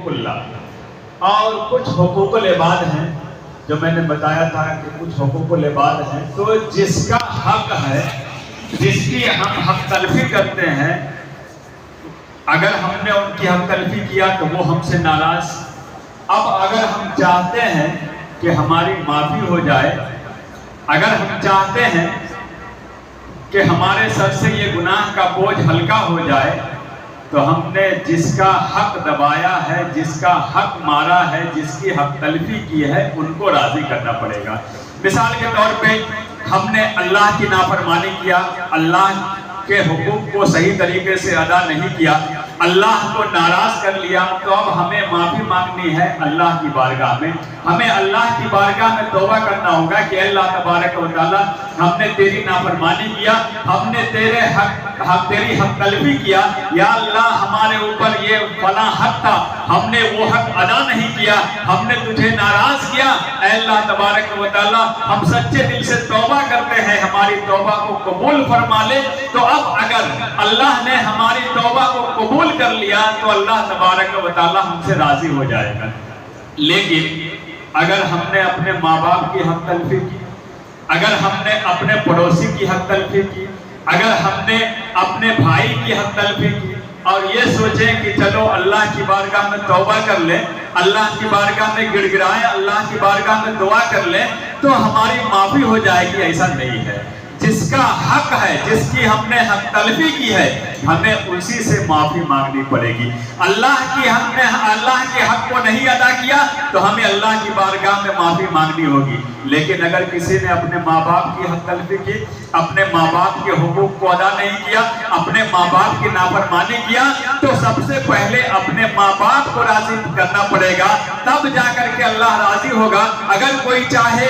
حقوق اللہ اور کچھ حقوق العباد ہیں جو میں نے بتایا تھا کہ کچھ حقوق العباد ہیں. تو جس کا حق ہے، جس کی ہم حق تلفی کرتے ہیں، اگر ہم نے ان کی حق تلفی کیا تو وہ ہم سے ناراض. اب اگر ہم چاہتے ہیں کہ ہماری معافی ہو جائے، اگر ہم چاہتے ہیں کہ ہمارے سر سے یہ گناہ کا بوجھ ہلکا ہو جائے، تو ہم نے جس کا حق دبایا ہے، جس کا حق مارا ہے، جس کی حق تلفی کی ہے، ان کو راضی کرنا پڑے گا. مثال کے طور پہ ہم نے اللہ کی نافرمانی کیا، اللہ کے حقوق کو صحیح طریقے سے ادا نہیں کیا، اللہ کو ناراض کر لیا، تو اب ہمیں معافی مانگنی ہے اللہ کی بارگاہ میں. ہمیں اللہ کی بارگاہ میں توبہ کرنا ہوگا کہ اللہ تبارک و تعالی ہم نے تیری نافرمانی کیا، ہم نے تیری حق تلفی کیا. یا اللہ ہمارے اوپر یہ فلاں حق تھا، ہم نے وہ حق ادا نہیں کیا، ہم نے تجھے ناراض کیا. اے اللہ تبارک و تعالی ہم سچے دل سے توبہ کرتے ہیں، ہماری توبہ کو قبول فرما لے. تو اب اگر اللہ نے ہماری توبہ کو قبول کر لیا تو اللہ تبارک و تعالی ہم سے راضی ہو جائے گا. لیکن اگر ہم نے اپنے ماں باپ کی حق تلفی کی، اگر ہم نے اپنے پڑوسی کی حق تلفی کی، اگر ہم نے اپنے بھائی کی حق تلفی کی اور یہ سوچیں کہ چلو اللہ کی بارگاہ میں توبہ کر لیں، اللہ کی بارگاہ میں گڑ گڑائیں، اللہ کی بارگاہ میں دعا کر لیں تو ہماری معافی ہو جائے گی، ایسا نہیں ہے. جس کا حق ہے، جس کی ہم نے حق تلفی کی ہے، ہمیں اسی سے معافی مانگنی پڑے گی. اللہ کے حق کو نہیں ادا کیا تو ہمیں اللہ کی بارگاہ میں معافی مانگنی ہوگی. لیکن اگر کسی نے اپنے ماں باپ کی حق تلفی کی، اپنے ماں باپ کے حقوق کو ادا نہیں کیا، اپنے ماں باپ کی نافرمانی کیا، تو سب سے پہلے اپنے ماں باپ کو راضی کرنا پڑے گا، تب جا کر کے اللہ راضی ہوگا. اگر کوئی چاہے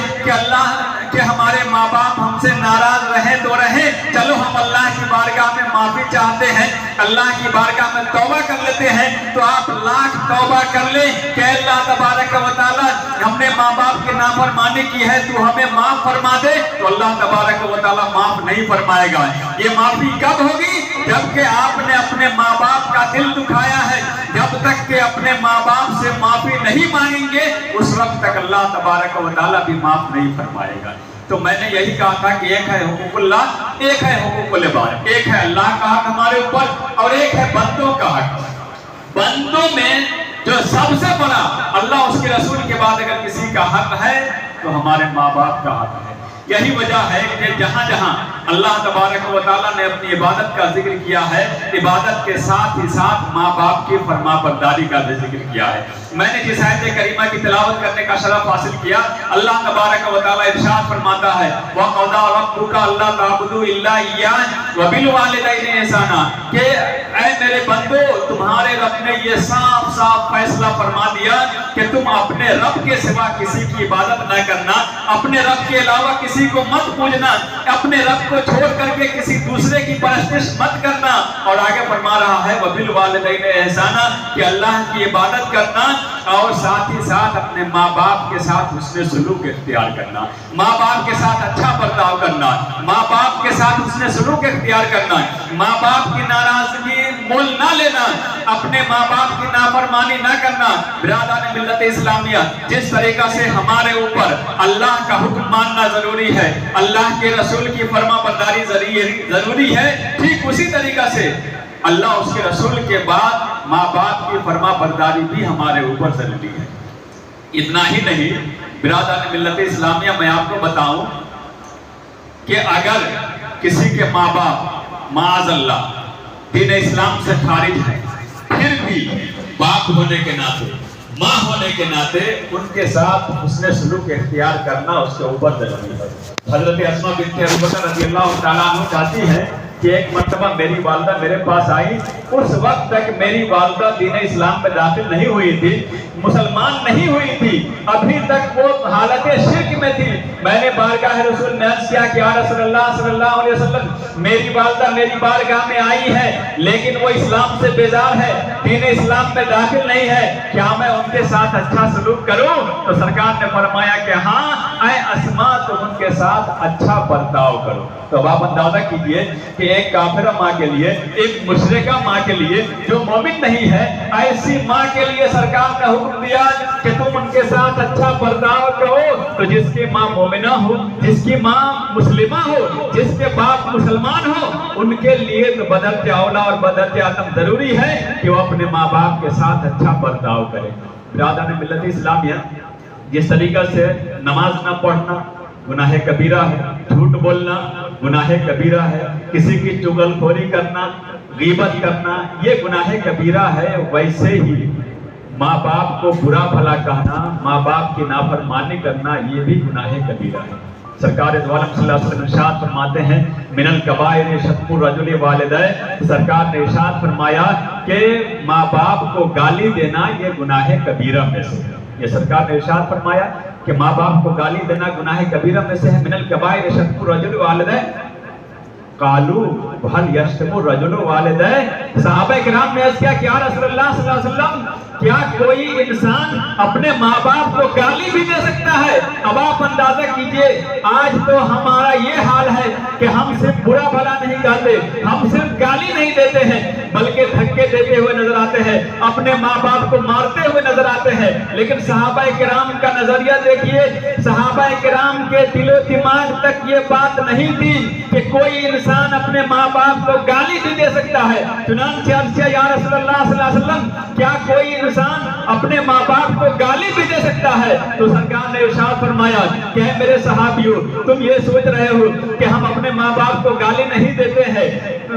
کہ ہمارے ماں باپ ہم سے ناراض رہیں تو رہیں، چلو ہم اللہ کی بارگاہ میں معافی چاہتے ہیں، اللہ کی بارگاہ میں توبہ کر لیتے ہیں، تو آپ لاکھ توبہ کر لیں کہ اللہ تبارک و تعالی ہم نے ماں باپ کی نافرمانی کی ہے، تو ہمیں معاف فرما دے. تو اللہ تبارک و تعالی معاف نہیں فرمائے گا. یہ معافی کب ہوگی؟ جبکہ آپ نے اپنے ماں باپ کا دل دکھایا ہے. جب تک کہ اپنے ماں باپ سے معافی نہیں مانگیں گے، اس وقت تک اللہ تبارک و تعالی بھی معاف نہیں فرمائے گا. تو میں نے یہی کہا تھا کہ ایک ہے حقوق اللہ، ایک ہے حقوق العباد. ایک ہے اللہ کا حق ہمارے اوپر اور ایک ہے بندوں کا حق. بندوں میں جو سب سے بڑا اللہ اس کے رسول کے بعد اگر کسی کا حق ہے تو ہمارے ماں باپ کا حق ہے. یہی وجہ ہے کہ جہاں جہاں اللہ تبارک و تعالیٰ نے اپنی عبادت کا ذکر کیا ہے، عبادت کے ساتھ ہی ساتھ ماں باپ کی فرما برداری کا بھی ذکر کیا ہے. میں نے جس آیت کریمہ کی تلاوت کرنے کا شرف حاصل کیا، اللہ تبارک و تعالیٰ ارشاد فرماتا ہے وَقَضَىٰ رَبُّكَ أَلَّا تَعْبُدُوا إِلَّا إِيَّاهُ وَبِالْوَالِدَيْنِ إِحْسَانًا، کہ اے میرے بندو تمہارے رب نے یہ صاف صاف فیصلہ فرما دیا کہ تم اپنے رب کے سوا کسی کی عبادت نہ کرنا، اپنے رب کے علاوہ کسی کو مت پوجنا، اپنے رب کو چھوڑ کر کے کسی دوسرے کی پرستش مت کرنا. اور آگے فرما رہا ہے وَبِالْوَالِدَيْنِ إِحْسَانًا، کہ اللہ کی عبادت کرنا اور ساتھ ہی ساتھ اپنے ماں باپ کے ساتھ حسن سلوک اختیار کرنا، ماں باپ کے ساتھ اچھا برتاؤ کرنا، ماں باپ کے ساتھ حسن سلوک اختیار کرنا، ماں باپ کی ناراضگی مول نہ لینا، اپنے ماں باپ کی نافرمانی نہ کرنا. برادران ملت اسلامیہ، جس طریقہ سے ہمارے اوپر اللہ کا حکم ماننا ضروری ہے، اللہ کے رسول کی فرما برداری ضروری ہے، ٹھیک اسی طریقہ سے اللہ اس کے رسول کے بعد ماں باپ کی فرما برداری بھی ہمارے اوپر ضروری ہے. اتنا ہی نہیں برادران ملت اسلامیہ، میں آپ کو بتاؤں کہ اگر کسی کے ماں باپ معاذ اللہ دین اسلام سے خارج ہے، پھر بھی باپ ہونے کے ناطے، ماں ہونے کے ناطے ان کے ساتھ حسن سلوک اختیار کرنا اس کے اوپر ضروری ہے. حضرت اسماء بنت ابوبکر رضی اللہ تعالیٰ عنہ کہتی ہیں کہ ایک مرتبہ میری والدہ میرے پاس آئی. اس وقت تک میری والدہ دین اسلام میں داخل نہیں ہوئی تھی، مسلمان نہیں ہوئی تھی، ابھی تک وہ حالت شرک میں تھی. میں نے بارگاہ رسول میں عرض کیا کہ یا رسول اللہ صلی اللہ علیہ وسلم، میری والدہ میری بارگاہ میں آئی ہے لیکن وہ اسلام سے بیزار ہے، دین اسلام میں داخل نہیں ہے، کیا میں ان کے ساتھ اچھا سلوک کروں؟ تو سرکار نے فرمایا کہ ہاں اے اسماء، تم ان کے ساتھ اچھا برتاؤ کرو. تو اب آپ اندازہ کیجئے کہ ایک काफिरा माँ के लिए, एक मुशरिका माँ के लिए जो मोमिन नहीं है, ऐसी माँ के लिए सरकार ने हुक्म दिया कि तुम उनके साथ अच्छा बर्ताव करो। तो जिसकी माँ मोमिना हो, जिसकी माँ मुस्लिमा हो, जिसके बाप मुसलमान हो, उनके लिए तो बदरते औला और बदरते आदम जरूरी है कि वो अपने माँ बाप के साथ अच्छा बर्ताव करें। बिरादरान मिल्लत इस्लामिया, जिस तरीका से नमाज ना पढ़ना गुनाह कबीरा है, झूठ बोलना गुनाह कबीरा है, किसी की चुगलखोरी करना, गीबत करना ये गुनाह कबीरा है, वैसे ही माँ बाप को बुरा भला कहना, माँ बाप की नाफरमानी करना ये भी गुनाह कबीरा है। सरकार दो आलम सल्लल्लाहु अलैहि वसल्लम इरशाद फरमाते हैं मिनल कबाइर शत्मुर रजुल वालिदै, सरकार ने इरशाद फरमाया कि माँ बाप को गाली देना ये गुनाह कबीरा में से है। ये सरकार ने इरशाद फरमाया कि माँ बाप को गाली देना गुनाह कबीरा में से है। मिनल कबाइर शत्मुर रजुल वालिदै कालू हल यश्तमुर रजुल वालिदै, सहाबा किराम ने अर्ज़ किया कि या रसूलल्लाह सल्लल्लाहु अलैहि वसल्लम क्या कोई इंसान अपने माँ बाप को गाली भी दे सकता है? अब आप अंदाजा कीजिए, आज तो हमारा ये हाल है कि हम सिर्फ बुरा भला नहीं कहते, हम सिर्फ गाली नहीं देते हैं, बल्कि धक्के देते हुए नजर आते हैं, अपने माँ बाप को मारते हुए नजर आते हैं। लेकिन सहाबा किराम का नजरिया देखिए, सहाबा किराम के दिलो दिमाग तक ये बात नहीं थी कि कोई इंसान अपने माँ बाप को गाली भी दे सकता है। चुनांचे अर्ज़ किया या रसूलल्लाह सल्लल्लाहु अलैहि वसल्लम क्या कोई इंसान अपने माँ बाप को गाली भी दे सकता है? तो सरकार ने इरशाद फरमाया कि मेरे सहाबियों, तुम ये सोच रहे हो कि हम अपने माँ बाप को गाली नहीं देते हैं,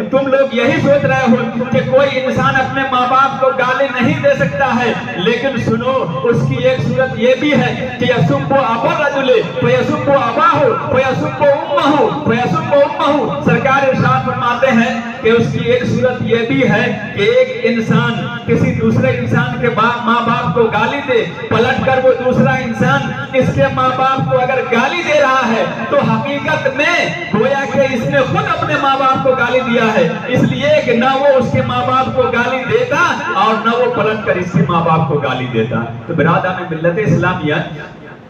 तुम लोग यही सोच रहे हो कि कोई इंसान अपने माँ बाप को गाली नहीं दे सकता है, लेकिन सुनो उसकी एक सूरत ये भी है कि यसुब्बु अबर रजुले व यसुब्बु अबाहु व यसुब्बु उम्महु व यसुब्बु उम्महु। सरकार इरशाद फरमाते हैं कि उसकी एक सूरत ये भी है कि एक इंसान किसी दूसरे इंसान के माँ बाप को गाली दे, पलट कर वो दूसरा इंसान इसके माँ बाप को अगर गाली दे रहा है तो हकीकत में गोया कि इसने खुद अपने माँ बाप को गाली दिया है, इसलिए कि ना वो उसके माँ बाप को गाली देता और ना वो पलट कर इसके माँ बाप को गाली देता। तो बिरादरान मिल्लत इस्लामिया,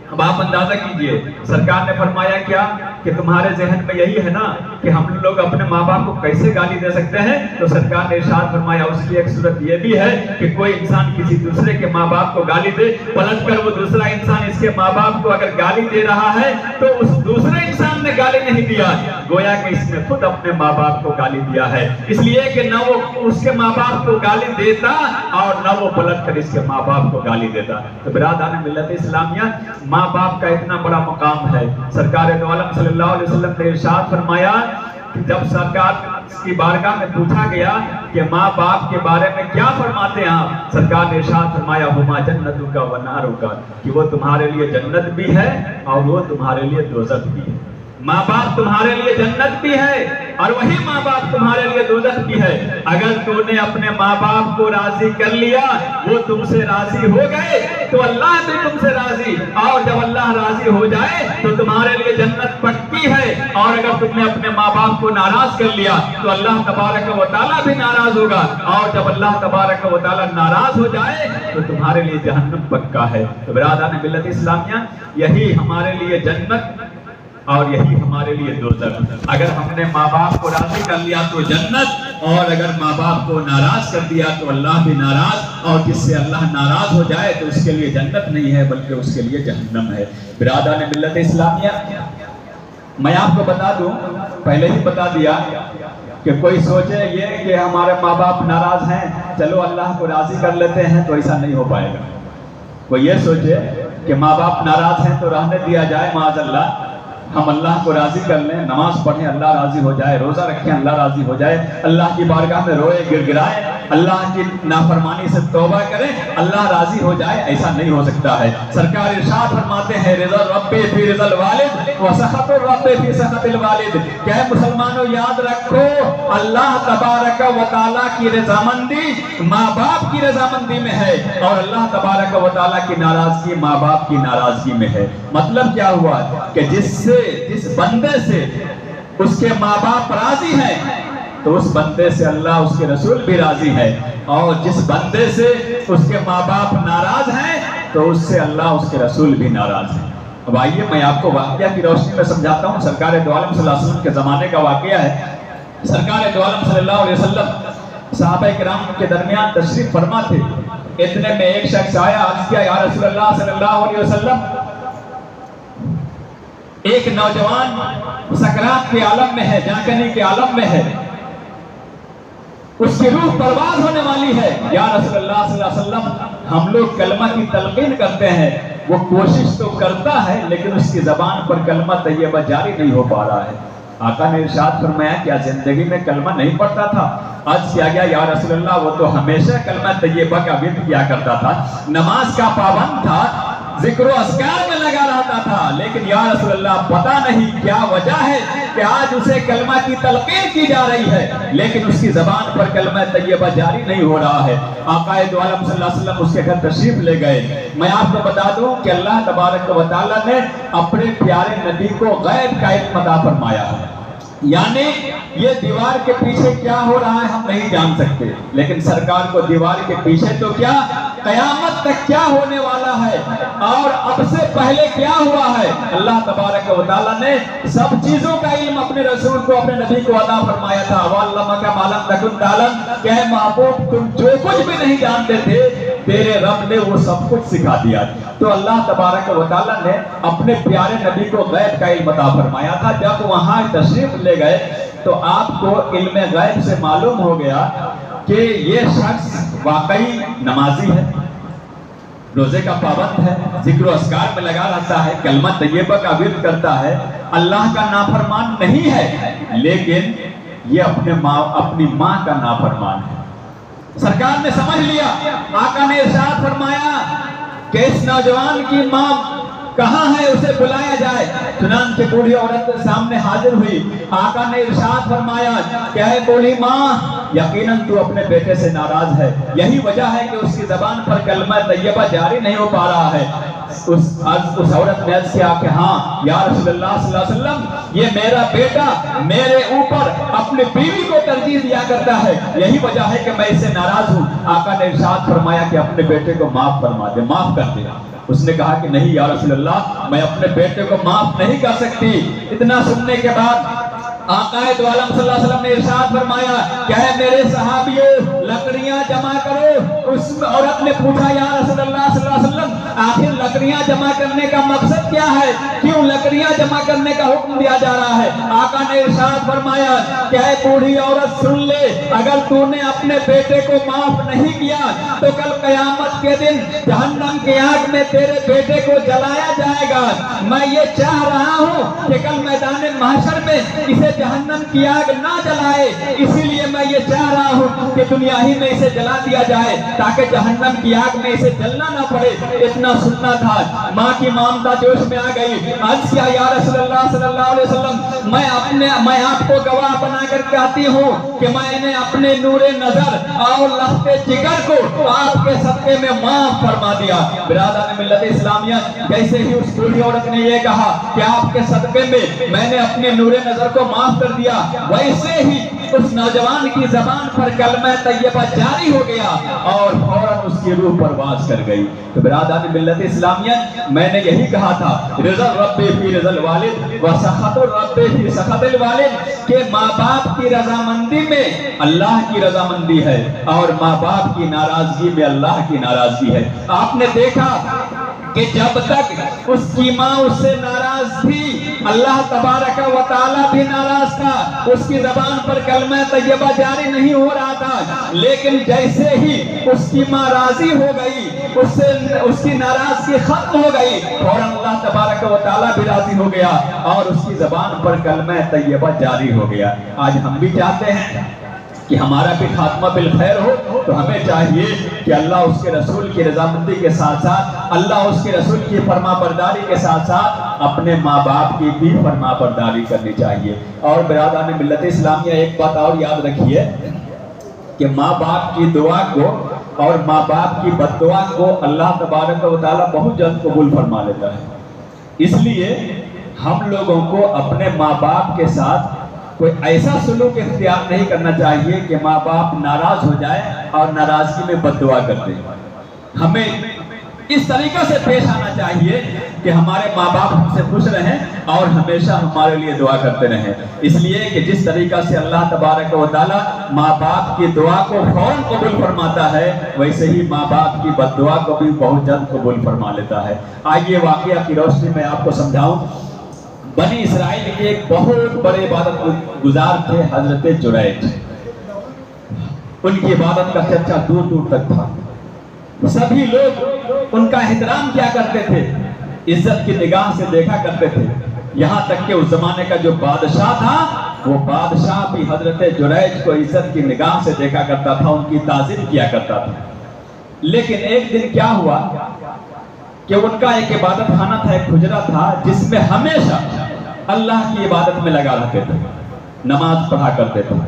अब आप अंदाजा कीजिए, सरकार ने फरमाया क्या कि तुम्हारे जहन में यही है ना कि हम लोग अपने माँ बाप को कैसे गाली दे सकते हैं? तो सरकार ने इरशाद फरमाया उसकी एक सूरत ये भी है कि कोई इंसान किसी दूसरे के माँ बाप को गाली दे, पलट कर वो दूसरा इंसान इसके माँ बाप को अगर गाली दे रहा है तो उस दूसरे इंसान ने गाली नहीं दिया, गोया कि इसने खुद अपने माँ बाप को गाली दिया है, इसलिए कि न वो उसके माँ बाप को गाली देता और न वो पलट कर इसके माँ बाप को गाली देता। तो बिरादरान मिल्लत इस्लामिया, माँ बाप का इतना बड़ा मकाम है। सरकार दो आलम सल्लल्लाहु अलैहि वसल्लम ने इरशाद फरमाया कि जब सरकार की बारगाह में पूछा गया कि माँ बाप के बारे में क्या फरमाते हैं आप, सरकार ने इरशाद फरमाया हुमा जन्नतुका व नारुका, कि वो तुम्हारे लिए जन्नत भी है और वो तुम्हारे लिए दोज़ख भी है। माँ बाप तुम्हारे लिए जन्नत भी है और वही माँ बाप तुम्हारे लिए दोज़ख भी है। अगर तूने अपने माँ बाप को राजी कर लिया, वो तुमसे राजी हो गए तो अल्लाह भी तुमसे राजी, और जब अल्लाह राजी हो जाए तो तुम्हारे लिए जन्नत पक्की है। और अगर तुमने अपने माँ बाप को नाराज कर लिया तो अल्लाह तबारक व तआला भी नाराज होगा, और जब अल्लाह तबारक व तआला नाराज हो जाए तो तुम्हारे लिए जहन्नम पक्का है। तो बिरादरान मिल्लत इस्लामिया, यही हमारे लिए जन्नत और यही हमारे लिए दोज़ख। अगर हमने माँ बाप को राजी कर लिया तो जन्नत, और अगर माँ बाप को नाराज कर दिया तो अल्लाह भी नाराज, और जिससे अल्लाह नाराज हो जाए तो उसके लिए जन्नत नहीं है बल्कि उसके लिए जहन्नम है। बिरादरान मिल्लत इस्लामिया, मैं आपको बता दूं, पहले ही बता दिया कि कोई सोचे ये कि हमारे माँ बाप नाराज हैं, चलो अल्लाह को राजी कर लेते हैं, तो ऐसा नहीं हो पाएगा। कोई ये सोचे कि माँ बाप नाराज हैं तो रहने दिया जाए, माअज़ल्लाह हम अल्लाह को राजी कर लें, नमाज पढ़ें अल्लाह राजी हो जाए, रोजा रखें अल्लाह राजी हो जाए, अल्लाह की बारगाह में रोए गिड़गिड़ाए, अल्लाह की नाफरमानी से तौबा करें अल्लाह राजी हो जाए, ऐसा नहीं हो सकता है। सरकार इरशाद फरमाते हैं रिज़ा रब्बी फी रिज़ल वालिद व सख़तु रब्बी फी सख़तिल वालिद। क्या मुसलमानों याद रखो, अल्लाह तबारक व तआला की रज़ामंदी माँ बाप की रज़ामंदी में है, और अल्लाह तबारक व तआला की नाराजगी माँ बाप की नाराजगी में है। मतलब क्या हुआ कि जिस बंदे से उसके माँ बाप राजी हैं तो उस बंदे से अल्लाह उसके रसूल भी राजी है, और जिस बंदे से उसके माँ बाप नाराज हैं तो उससे अल्लाह उसके रसूल भी नाराज है। अब आइए मैं आपको वाक़या की रोशनी में समझाता हूँ। सरकार दो आलम सल्लल्लाहु अलैहि वसल्लम के ज़माने का वाक़या है سرکار دو عالم صلی اللہ علیہ وسلم صحابہ کرام کے درمیان تشریف فرما تھے. اتنے میں ایک شخص آیا, عرض کیا, یا رسول اللہ صلی اللہ علیہ وسلم, ایک نوجوان سکرات کے عالم میں ہے, جانکنی کے عالم میں ہے, اس کی روح پرواز ہونے والی ہے. یا رسول اللہ صلی اللہ علیہ وسلم, ہم لوگ کلمہ کی تلقین کرتے ہیں, وہ کوشش تو کرتا ہے لیکن اس کی زبان پر کلمہ طیبہ جاری نہیں ہو پا رہا ہے. آقا نے ارشاد فرمایا, کیا زندگی میں کلمہ نہیں پڑھتا تھا؟ عرض کیا گیا, یا رسول اللہ, وہ تو ہمیشہ کلمہ طیبہ کا ورد کیا کرتا تھا, نماز کا پابند تھا, ذکر و اذکار میں لگا رہتا تھا, لیکن یا رسول اللہ پتہ نہیں کیا وجہ ہے کہ آج اسے کلمہ کی تلقین کی جا رہی ہے لیکن اس کی زبان پر کلمہ طیبہ جاری نہیں ہو رہا ہے. آقا دو عالم صلی اللہ علیہ وسلم اس کے گھر تشریف لے گئے. میں آپ کو بتا دوں کہ اللہ تبارک و تعالیٰ نے اپنے پیارے نبی کو غیب کا علم عطا فرمایا ہے, یعنی یہ دیوار کے پیچھے کیا ہو رہا ہے ہم نہیں جان سکتے, لیکن سرکار کو دیوار کے پیچھے تو کیا, قیامت تک کیا ہونے والا ہے اور اب سے پہلے کیا ہوا ہے, اللہ تبارک و تعالیٰ نے سب چیزوں کا علم اپنے رسول کو, اپنے نبی کو عطا فرمایا تھا. وَعَلَّمَكَ مَا لَمْ تَكُنْ تَعْلَمْ, کہ محبوب تم جو کچھ بھی نہیں جانتے تھے تیرے رب نے وہ سب کچھ سکھا دیا. تو اللہ تبارک و تعالیٰ نے اپنے پیارے نبی کو غیب کا علم عطا فرمایا تھا. جب وہاں تشریف لے گئے تو آپ کو علم غیب سے معلوم ہو گیا کہ یہ شخص واقعی نمازی ہے, روزے کا پابند ہے, ذکر و اذکار میں لگا رہتا ہے, کلمہ طیبہ کا ورد کرتا ہے, اللہ کا نافرمان نہیں ہے, لیکن یہ اپنی ماں کا نافرمان ہے. سرکار نے سمجھ لیا. آقا نے ارشاد فرمایا کہ اس نوجوان کی ماں کہاں ہے, اسے بلایا جائے. چنانچہ بوڑھی عورت سامنے حاضر ہوئی. آقا نے ارشاد فرمایا کہ اے بوڑھی ماں, یقیناً تو اپنے بیٹے سے ناراض ہے, یہی وجہ ہے کہ اس کی زبان پر کلمہ طیبہ جاری نہیں ہو پا رہا ہے. اس عورت نے عرض کیا کہ ہاں یا رسول اللہ صلی اللہ علیہ وسلم, یہ میرا بیٹا میرے اوپر اپنی بیوی کو ترجیح دیا کرتا ہے, یہی وجہ ہے کہ میں اس سے ناراض ہوں. آقا نے ارشاد فرمایا کہ اپنے بیٹے کو معاف فرما دے, معاف کر دے. اس نے کہا کہ نہیں یا رسول اللہ, میں اپنے بیٹے کو معاف نہیں کر سکتی. اتنا سننے کے بعد آقا دو عالم صلی اللہ علیہ وسلم نے ارشاد فرمایا کہ اے میرے صحابیوں, لکڑیاں جمع کرو. اس عورت نے پوچھا یا رسول اللہ صلی اللہ علیہ وسلم, آخر لکڑیاں جمع کرنے کا مقصد کیا ہے, کیوں لکڑیاں جمع کرنے کا حکم دیا جا رہا ہے؟ آقا نے ارشاد فرمایا کہ اے بوڑھی عورت سن لے, اگر تو نے اپنے بیٹے کو معاف نہیں کیا تو کل قیامت کے دن جہنم کی آگ میں تیرے بیٹے کو جلایا جائے گا. میں یہ چاہ رہا ہوں کہ کل میدان محشر میں اسے جہنم کی آگ نہ جلائے, اسی لیے میں یہ چاہ رہا ہوں کہ دنیا ہی میں اسے جلا دیا جائے تاکہ جہنم کی آگ میں اسے جلنا نہ پڑے. اتنا سننا تھا. ماں کی مامتا جوش میں آ گئی. عرض کیا یا رسول اللہ صلی اللہ علیہ وسلم, میں آپ کو گواہ بنا کر کہتی ہوں کہ میں نے اپنے نور نظر اور لخت جگر کو آپ کے صدقے میں معاف فرما دیا. برادران ملت اسلامیہ, جیسے ہی اس بوڑھی عورت نے یہ کہا کہ آپ کے صدقے میں نے اپنے نور نظر کو معاف کر دیا, ویسے ہی اس نوجوان کی زبان پر کلمہ طیبہ جاری ہو گیا اور فوراً اس کی روح پرواز کر گئی. تو برادران ملت اسلامیہ, میں نے یہی کہا تھا, رضا الرب فی رضا الوالد و سخط الرب فی سخط الوالد, کہ ماں باپ کی رضامندی میں اللہ کی رضامندی ہے اور ماں باپ کی ناراضگی میں اللہ کی ناراضگی ہے. آپ نے دیکھا کہ جب تک اس کی ماں اس سے ناراض تھی, اللہ تبارک و تعالیٰ بھی ناراض تھا, اس کی زبان پر کلمہ طیبہ جاری نہیں ہو رہا تھا. لیکن جیسے ہی اس کی ماں راضی ہو گئی, اس کی ناراضگی ختم ہو گئی, فوراً اللہ تبارک و تعالیٰ بھی راضی ہو گیا اور اس کی زبان پر کلمہ طیبہ جاری ہو گیا. آج ہم بھی چاہتے ہیں کہ ہمارا بھی خاتمہ بالخیر ہو, تو ہمیں چاہیے کہ اللہ اس کے رسول کی رضامندی کے ساتھ ساتھ, اللہ اس کے رسول کی فرما برداری کے ساتھ ساتھ اپنے ماں باپ کی بھی فرما برداری کرنی چاہیے. اور برادران ملت اسلامیہ, ایک بات اور یاد رکھیے کہ ماں باپ کی دعا کو اور ماں باپ کی بد دعا کو اللہ تبارک و تعالیٰ بہت جلد قبول فرما لیتا ہے. اس لیے ہم لوگوں کو اپنے ماں باپ کے ساتھ کوئی ایسا سلوک اختیار نہیں کرنا چاہیے کہ ماں باپ ناراض ہو جائے اور ناراضگی میں بد دعا کر دیں. ہمیں इस तरीके से पेश आना चाहिए कि हमारे माँ बाप हमसे खुश रहें और हमेशा हमारे लिए दुआ करते रहें। इसलिए कि जिस तरीका से अल्लाह तबारक व तआला माँ बाप की दुआ को फौरन कबूल फरमाता है, वैसे ही माँ बाप की बद्दुआ को भी बहुत जल्द कबूल फरमा लेता है। आइए वाक़या की रोशनी में आपको समझाऊं। बनी इसराइल के एक बहुत बड़े इबादत गुजार थे हजरत जुरैज। उनकी इबादत का चर्चा दूर दूर तक था। सभी लोग उनका एहतराम क्या करते थे, इज्जत की निगाह से देखा करते थे। यहाँ तक कि उस जमाने का जो बादशाह था, वो बादशाह भी हजरत जुरैज को इज्जत की निगाह से देखा करता था, उनकी ताज़ीम किया करता था। लेकिन एक दिन क्या हुआ कि उनका एक इबादत खाना था, एक हुजरा था, जिसमें हमेशा अल्लाह की इबादत में लगा रहते थे, नमाज पढ़ा करते थे।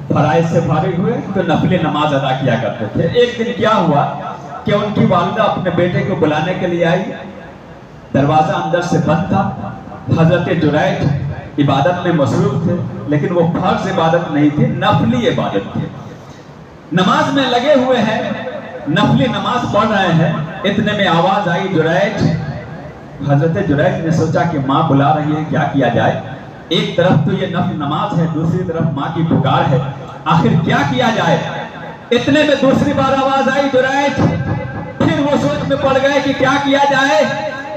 फराइज से फारिग हुए तो नफली नमाज अदा किया करते थे। एक दिन क्या हुआ कि उनकी वालिदा अपने बेटे को बुलाने के लिए आई। दरवाजा अंदर से बंद था। हजरत जुरैज इबादत में मसरूफ थे, लेकिन वो फर्ज इबादत नहीं थी, नफली इबादत थी। नमाज में लगे हुए हैं, नफली नमाज पढ़ रहे हैं। इतने में आवाज आई जुरैज। हजरत जुरैज ने सोचा कि माँ बुला रही है, क्या किया जाए। एक तरफ तो ये नफल नमाज है, दूसरी तरफ माँ की पुकार है, आखिर क्या किया जाए। इतने में दूसरी बार आवाज आई जुरैज। फिर वो सोच में पड़ गए कि क्या किया जाए।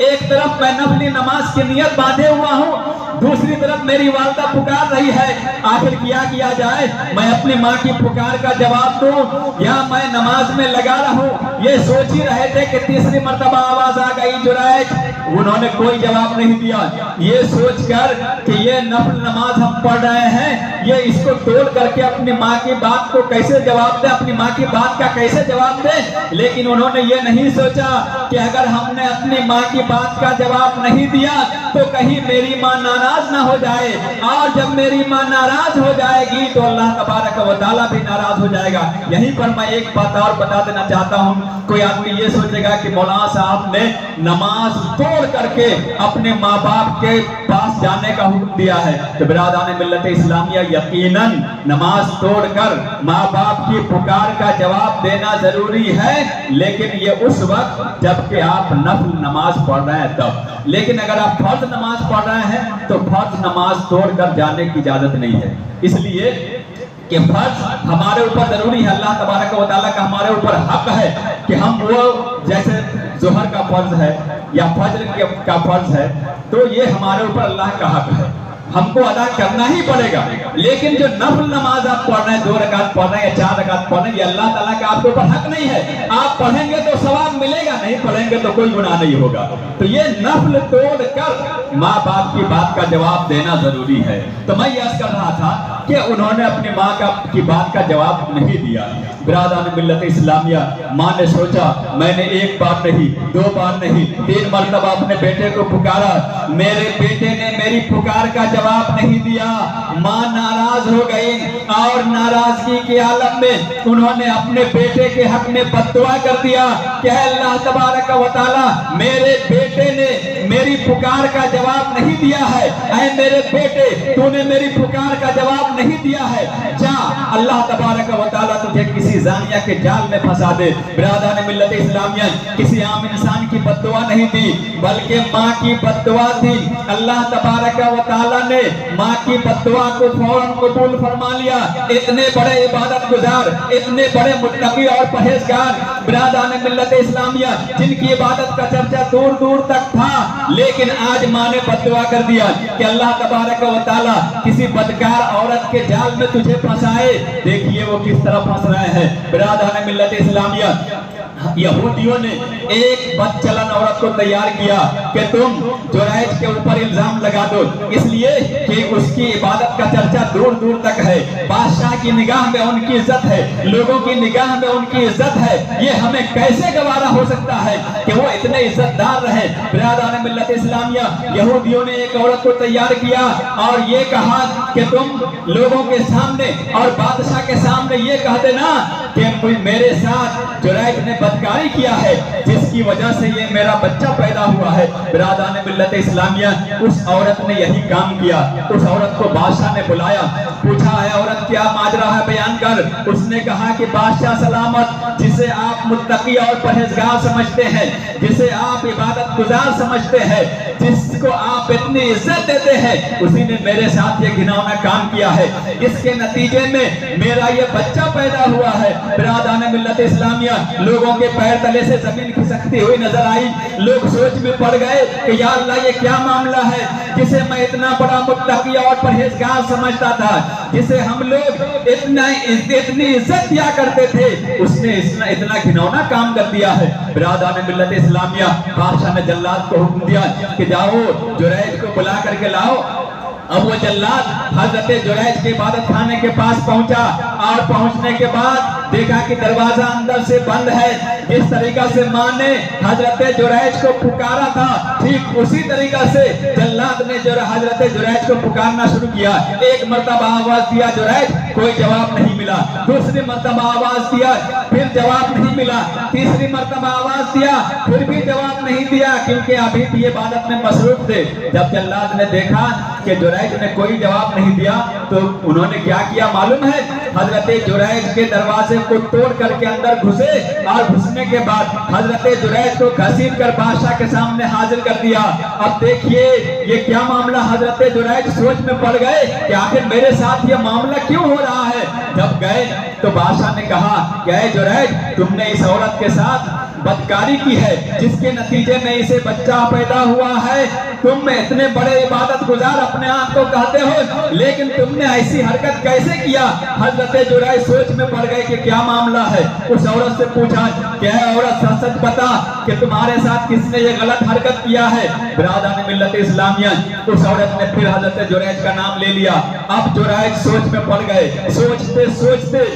एक तरफ मैं नफली नमाज की नियत बांधे हुआ हूँ, दूसरी तरफ मेरी वालिदा पुकार रही है, आखिर क्या किया जाए। मैं अपनी माँ की पुकार का जवाब दूं या मैं नमाज में लगा रहूं। ये सोच ही रहे थे कि तीसरी मर्तबा आवाज आ गई जुरैज। उन्होंने कोई जवाब नहीं दिया। ये सोचकर कि ये नफल नमाज हम पढ़ रहे हैं, ये इसको तोड़ करके अपनी माँ की बात को कैसे जवाब दे, अपनी माँ की बात का कैसे जवाब दे। लेकिन उन्होंने ये नहीं सोचा कि अगर हमने अपनी माँ की बात का जवाब नहीं दिया तो कहीं मेरी माँ नाराज ना हो जाए, और जब मेरी माँ नाराज हो जाएगी तो अल्लाह तबारक व तआला भी नाराज हो जाएगा। यहीं पर मैं एक बात और बता देना चाहता हूँ। कोई आदमी ये सोचेगा कि मौलाना साहब ने नमाज तोड़ करके अपने माँ बाप के पास जाने का हुक्म दिया है, तो बिरादरान मिल्लत इस्लामिया यकीनन नमाज तोड़कर माँ बाप की पुकार का जवाब देना जरूरी है, लेकिन ये उस वक्त जबकि आप नफल नमाज पढ़ रहे हैं तब। लेकिन अगर आप फर्ज नमाज पढ़ रहे हैं तो फर्ज नमाज तोड़कर जाने की इजाजत नहीं है। इसलिए कि फर्ज हमारे ऊपर जरूरी है, अल्लाह तबारक व तआला का हमारे ऊपर हक है कि हम वो, जैसे जोहर का फर्ज है या फज्र का फर्ज है, तो ये हमारे ऊपर अल्लाह का हक है, हमको अदा करना ही पड़ेगा। लेकिन जो नफल नमाज आप पढ़ रहे हैं, 2 रकात पढ़ रहे हैं या 4 रकात पढ़ रहे हैं, ये अल्लाह ताला का आपके ऊपर हक नहीं है। आप पढ़ेंगे तो सवाब मिलेगा, नहीं पढ़ेंगे तो कोई गुनाह नहीं होगा। तो ये नफल तोड़ कर माँ बाप की बात का जवाब देना जरूरी है। तो मैं यह कर रहा था कि उन्होंने अपनी माँ की बात का जवाब नहीं दिया। बिरादरान मिल्लत इस्लामिया, माँ ने सोचा मैंने 1 बार नहीं, 2 बार नहीं, 3 मरतबा अपने बेटे को पुकारा, मेरे बेटे ने मेरी पुकार का जवाब नहीं दिया। माँ नाराज हो गई और नाराजगी के आलम में उन्होंने अपने बेटे के हक में बद्दुआ कर दिया कि अल्लाह तबारक व तआला, मेरे बेटे ने मेरी पुकार का जवाब नहीं दिया है। ऐ मेरे बेटे, तूने मेरी पुकार का जवाब नहीं दिया है, जा अल्लाह तबारक व तआला तुझे किसी जानिया के जाल में फंसा दे। बिरादरान मिल्लत इस्लामिया, किसी आम इंसान की बद्दुआ नहीं दी, बल्कि माँ की बद्दुआ थी। अल्लाह तबारक व तआला ने माँ की बद्दुआ को फौरन कबूल फरमा लिया। इतने बड़े इबादत गुजार, इतने बड़े मुत्तकी और परहेजगार बिरादरान मिल्लत इस्लामिया, जिनकी इबादत का चर्चा दूर दूर तक था, लेकिन आज माँ ने बद्दुआ कर दिया कि अल्लाह तबारक व तआला किसी बदकार औरत के जाल में तुझे फंसाए। देखिए वो किस तरह फंस रहे हैं। बिरादरान मिल्लत इस्लामिया, यहूदियों ने एक बदचलन औरत को तैयार किया कि तुम जुरैज के ऊपर इल्जाम लगा दो, इसलिए कि उसकी इबादत का चर्चा दूर दूर तक है। बादशाह की निगाह में उनकी इज्जत है, लोगों की निगाह में उनकी इज्जत है। ये हमें कैसे गवारा हो सकता है कि वो इतने इज्जतदार रहे। बिरादरान मिल्लत इस्लामिया, यहूदियों ने एक औरत को तैयार किया और ये कहा कि तुम लोगों के सामने और बादशाह के सामने ये कह देना कि मेरे साथ जुरैज ने बदकारी किया है, जिस जिसकी वजह से ये मेरा बच्चा पैदा हुआ है। बिरादरान मिल्लत इस्लामिया, उस औरत ने यही काम किया। उस औरत को बादशाह ने बुलाया, पूछा है औरत क्या माजरा है, बयान कर। उसने कहा कि बादशाह सलामत, जिसे आप मुत्तकी और परहेजगार समझते हैं, जिसे आप इबादत गुजार समझते हैं, जिसको आप इतनी इज्जत देते हैं, उसी ने मेरे साथ ये घिनौना काम किया है। इसके नतीजे में मेरा ये बच्चा पैदा हुआ है। बिरादरान मिल्लत इस्लामिया, लोगों के पैर तले से जमीन खिसकती हुई नजर आई। लोग सोच में पड़ गए कि या अल्लाह ये क्या मामला है, जिसे मैं इतना बड़ा मुत्तकी और परहेजगार समझता था, जिसे हम लोग इतनी इज्जत दिया करते थे, उसने इतना घिनौना काम कर दिया है। बिरादरान मिल्लत इस्लामिया, बादशाह ने जल्लाद को हुक्म दिया कि जाओ जुरैज को बुला करके लाओ। अब वो जल्लाद हजरत जुरैज के इबादत खाने के पास पहुंचा और पहुंचने के बाद देखा कि दरवाजा अंदर से बंद है। जिस तरीका से मां ने हजरत जुरैज को पुकारा था, ठीक उसी तरीका से जल्लाद ने हजरत जुरैज को पुकारना शुरू किया। एक मर्तबा आवाज दिया जुरैज, कोई जवाब नहीं मिला। दूसरी मर्तबा आवाज दिया, फिर जवाब नहीं मिला। तीसरी मर्तबा आवाज दिया, फिर भी जवाब नहीं दिया, क्योंकि अभी भी इबादत में मसरूफ थे। जब जल्लाद ने देखा कि जुरैज ने कोई जवाब नहीं दिया, तो उन्होंने क्या किया मालूम है? हजरत जुरैज के दरवाजे को तोड़ करके अंदर घुसे और घुसने के बाद हजरत जुरैज को घसीट कर बादशाह के सामने हाजिर कर दिया। अब देखिए ये क्या मामला। हजरत जुरैज सोच में पड़ गए कि आखिर मेरे साथ ये मामला क्यों हो रहा है। जब गए तो बादशाह ने कहा कि ऐ जुरैज, तुमने इस औरत के साथ बदकारी की है, जिसके नतीजे में इसे बच्चा पैदा हुआ है। तुम इतने बड़े इबादत गुजार अपने आप को कहते हो, लेकिन तुमने ऐसी हरकत कैसे किया? हजरत जुरैज सोच में पड़ गए कि क्या मामला है। उस औरत से पूछा कि ऐ औरत, सच बता कि तुम्हारे साथ किसने ये गलत हरकत किया है। बिरादरान मिल्लत इस्लामिया, उस औरत ने फिर हजरत जुरैज का नाम ले लिया। अब जुरैज सोच में पड़ गए। सोचते सोचते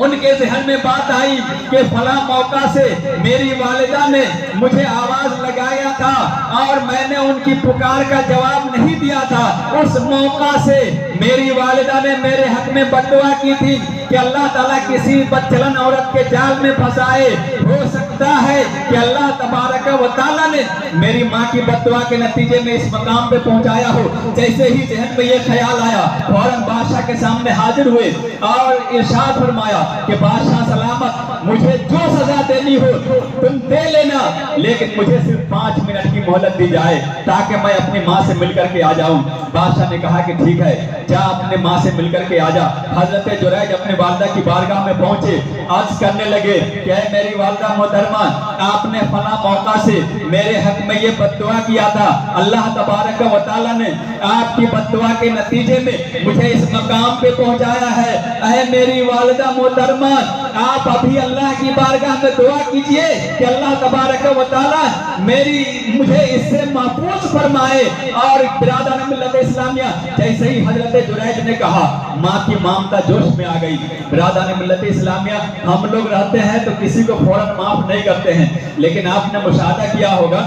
उनके ज़हन में बात आई कि फला मौका से मेरी वालिदा ने मुझे आवाज लगाया था और मैंने उनकी पुकार का जवाब नहीं दिया था। उस मौका से मेरी वालिदा ने मेरे हक में बददुआ की थी कि अल्लाह ताला किसी बदचलन औरत के जाल में फंसाए। हो सकता है कि अल्लाह तबारक व तआला ने मेरी माँ की बददुआ के नतीजे में इस मकाम पे पहुंचाया हो। जैसे ही ज़हन में ये ख्याल आया, फौरन बादशाह के सामने हाजिर हुए और इरशाद फरमाया कि बादशाह सलामत, मुझे जो सजा देनी हो तुम दे लेना, लेकिन मुझे सिर्फ 5 मिनट की मोहलत दी जाए ताकि मैं अपनी माँ से मिलकर के आ जाऊं। बादशाह ने कहा कि ठीक है, जा अपने माँ से मिलकर के आ जा। हजरत जुरैज अपने वालिदा की बारगाह में पहुंचे, अर्ज करने लगे कि ऐ मेरी वालिदा मोहतरमा, आपने फला मौका से मेरे हक में ये बद्दुआ किया था। अल्लाह तबारक व तआला ने आपकी बद्दुआ के नतीजे में मुझे इस मकाम पे पहुंचाया है। ऐ मेरी वालिदा मोहतरमा, आप अभी अल्लाह की बारगाह में दुआ कीजिए कि अल्लाह तबारक व तआला मुझे इससे महफूज फरमाए। और बिरादरान मिल्लत इस्लामिया, जैसे ही हजरत जुरैज ने कहा, माँ की ममता जोश में आ गई। बिरादरान मिल्लत इस्लामिया, हम लोग रहते हैं तो किसी को फौरन माफ नहीं करते हैं, लेकिन आपने मुशाहदा किया होगा,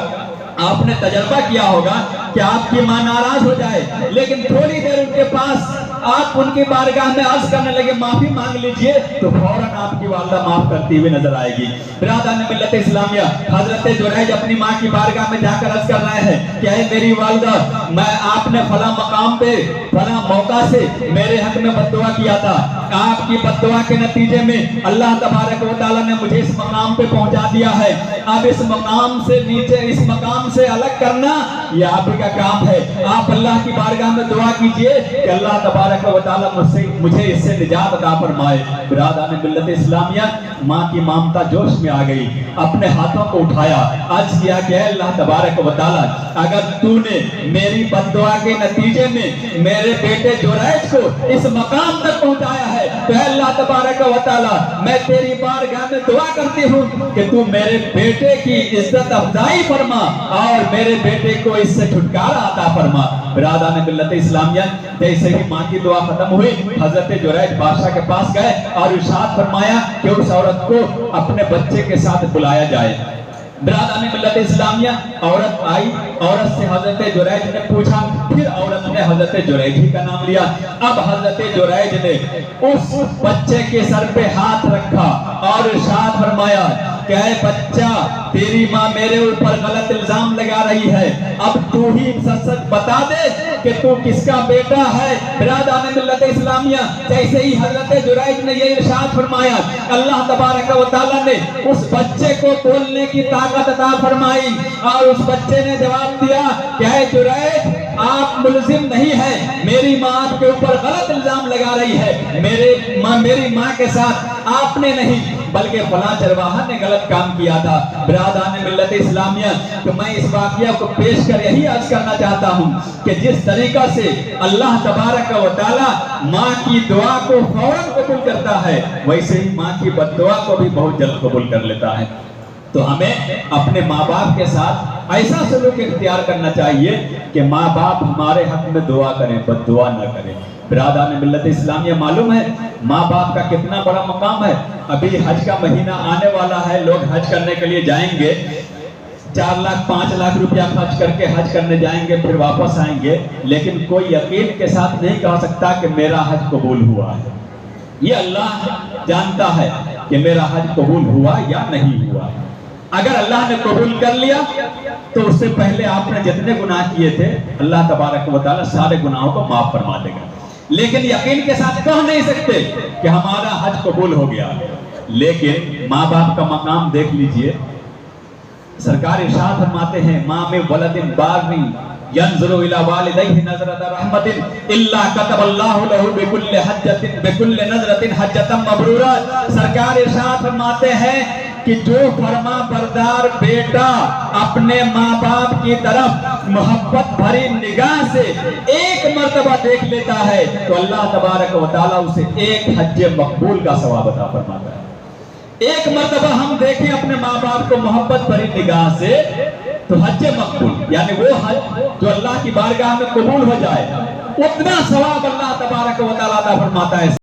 आपने तजर्बा किया होगा कि आपकी माँ नाराज हो जाए, लेकिन थोड़ी देर उनके पास आप उनकी बारगाह में अर्ज करने लगे माफी मांग लीजिए, तो फौरन आपकी वालिदा माफ करती हुई नजर आएगी। बिरादरान मिल्लत इस्लामिया, हजरत जुरैज अपनी माँ की बारगाह में जाकर अर्ज कर रहे हैं कि ऐ मेरी वालिदा, मैं आपने फला मकाम पे फला मौका से मेरे हक में बद्दुआ किया था। आपकी बद्दुआ के नतीजे में अल्लाह तबारक व तआला ने मुझे इस मकाम पे पहुंचा दिया है। अब इस मकाम से नीचे, इस मकाम से अलग करना ये आप ही का काम है। आप अल्लाह की बारगाह में दुआ कीजिए कि अल्लाह तबारक व तआला मुझे इससे निजात अता फरमाए। बिरादरान मिल्लत इस्लामिया, माँ की ममता जोश में आ गई, अपने हाथों को उठाया, अर्ज किया कि अल्लाह तबारक व तआला, अगर तूने मेरी बद्दुआ के नतीजे में मेरे बेटे जुरैज को इस मकाम तक पहुंचाया है, तो अल्लाह तबारक व तआला, मैं तेरी बारगाह में दुआ करती हूँ कि तू मेरे बेटे की इज्जत अफजाई फरमा और मेरे बेटे को इससे छुटकारा अता फरमा। बिरादरान मिल्लत इस्लामिया, जैसे ही माँ की दुआ खत्म हुई, हजरत जुरैज बादशाह के पास गए और इरशाद फरमाया कि उस औरत को अपने बच्चे के साथ बुलाया जाए। बिरादरान मिल्लत इस्लामिया, औरत आई, औरत से हजरत जुरैज ने पूछा, फिर औरत ने हजरत जुरैज ही का नाम लिया। अब हजरत जुरैज ने उस बच्चे के सर पे हाथ रखा और इरशाद फरमाया कि ऐ बच्चा, तेरी माँ मेरे ऊपर गलत इल्जाम लगा रही है, अब तू ही सच सच बता दे कि तू किसका बेटा है। बिरादरान मिल्लत इस्लामिया, जैसे ही हजरत जुरैज ने ये इरशाद फरमाया, अल्लाह तबारक व तआला ने उस बच्चे को बोलने की ताकत अता फरमाई और उस बच्चे ने जवाब दिया कि ऐ जुरैज, आप मुलजिम नहीं है, मेरी माँ आपके ऊपर गलत इल्जाम लगा रही है, मेरी माँ के साथ आपने नहीं बल्कि फलां चरवाहा ने गलत काम किया था। बिरादरान मिल्लत इस्लामिया, तो मैं इस वाक़या को पेश कर यही अर्ज करना चाहता हूँ कि जिस तरीका से अल्लाह तबारक व तआला माँ की दुआ को फौरन कबूल करता है, वैसे ही माँ की बद्दुआ को भी बहुत जल्द कबूल कर लेता है। तो हमें अपने माँ बाप के साथ ऐसा सलूक इख्तियार करना चाहिए कि माँ बाप हमारे हक में दुआ करें, बद्दुआ न करें। बिरादरान मिल्लत इस्लामिया, मालूम है माँ बाप का कितना बड़ा मकाम है। अभी हज का महीना आने वाला है, लोग हज करने के लिए जाएंगे, 4 लाख 5 लाख रुपया खर्च करके हज करने जाएंगे, फिर वापस आएंगे, लेकिन कोई यकीन के साथ नहीं कह सकता कि मेरा हज कबूल हुआ है। ये अल्लाह जानता है कि मेरा हज कबूल हुआ या नहीं हुआ। अगर अल्लाह ने कबूल कर लिया तो उससे पहले आपने जितने गुनाह किए थे, अल्लाह तबारक व तआला सारे गुनाहों को माफ फरमा देगा। लेकिन यकीन के साथ कह नहीं सकते कि हमारा हज कबूल हो गया। लेकिन माँ बाप का मकाम देख लीजिए। सरकार इरशाद फरमाते हैं, माँ में वलदिन बारनी यंज़ुरु इला वालिदैहि नज़रत रहमतिन इल्ला कतबल्लाहु लहु बिकुल्लि नज़रतिन हज्जतन मबरूरा। सरकार इरशाद फरमाते हैं कि जो फरमा बरदार बेटा अपने माँ बाप की तरफ मोहब्बत भरी निगाह से एक मर्तबा देख लेता है, तो अल्लाह तबारक व तआला उसे एक हज मकबूल का सवाब अता फरमाता है। एक मर्तबा हम देखें अपने माँ बाप को मोहब्बत भरी निगाह से, तो हज मकबूल यानी वो हज जो अल्लाह की बारगाह में कबूल हो जाए, उतना सवाब अल्लाह तबारक व तआला अता फरमाता है।